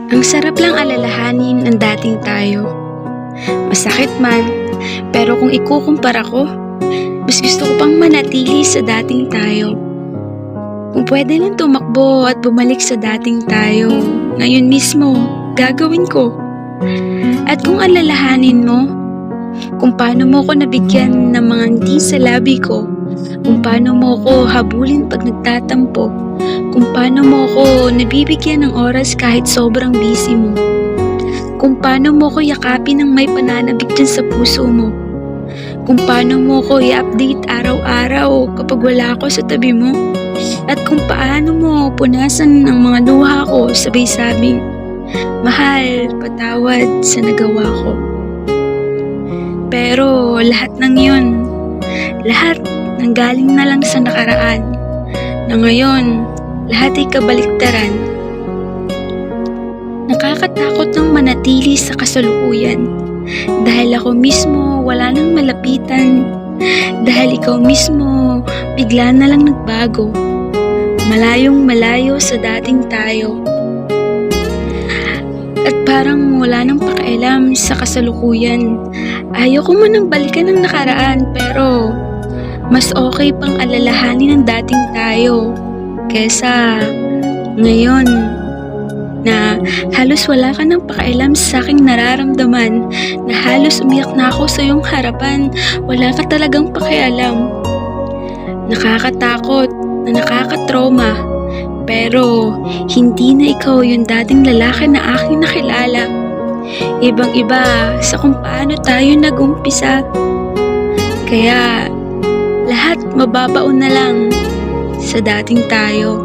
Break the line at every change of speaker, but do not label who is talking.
Ang sarap lang alalahanin ng dating tayo. Masakit man, pero kung ikukumpara ko, mas gusto ko pang manatili sa dating tayo. Kung pwede lang tumakbo at bumalik sa dating tayo, ngayon mismo, gagawin ko. At kung alalahanin mo, kung paano mo ko nabigyan ng mga ngiti sa labi ko, kung paano mo ko habulin pag nagtatampo, kung paano mo ko nabibigyan ng oras kahit sobrang busy mo, kung paano mo ko yakapin ng may pananabik dyan sa puso mo, kung paano mo ko i-update araw-araw kapag wala ako sa tabi mo, at kung paano mo punasan ng mga luha ko sabay sabing, mahal, patawad sa nagawa ko. Pero lahat ng yun, lahat nanggaling na lang sa nakaraan, na ngayon, lahat ay kabaliktaran. Nakakatakot ng manatili sa kasalukuyan, dahil ako mismo wala nang malapitan, dahil ikaw mismo bigla na lang nagbago, malayong malayo sa dating tayo. At parang wala nang pakialam sa kasalukuyan. Ayoko man nang balikan ng nakaraan, pero mas okay pang alalahanin ng dating tayo kesa ngayon na halos wala ka nang pakialam sa aking nararamdaman, na halos umiyak na ako sa iyong harapan, wala ka talagang pakialam. Nakakatakot, na nakakatrauma, pero hindi na ikaw yung dating lalaki na aking nakilala. Ibang-iba sa kung paano tayo nag-umpisa. Kaya lahat mababaon na lang sa dating tayo.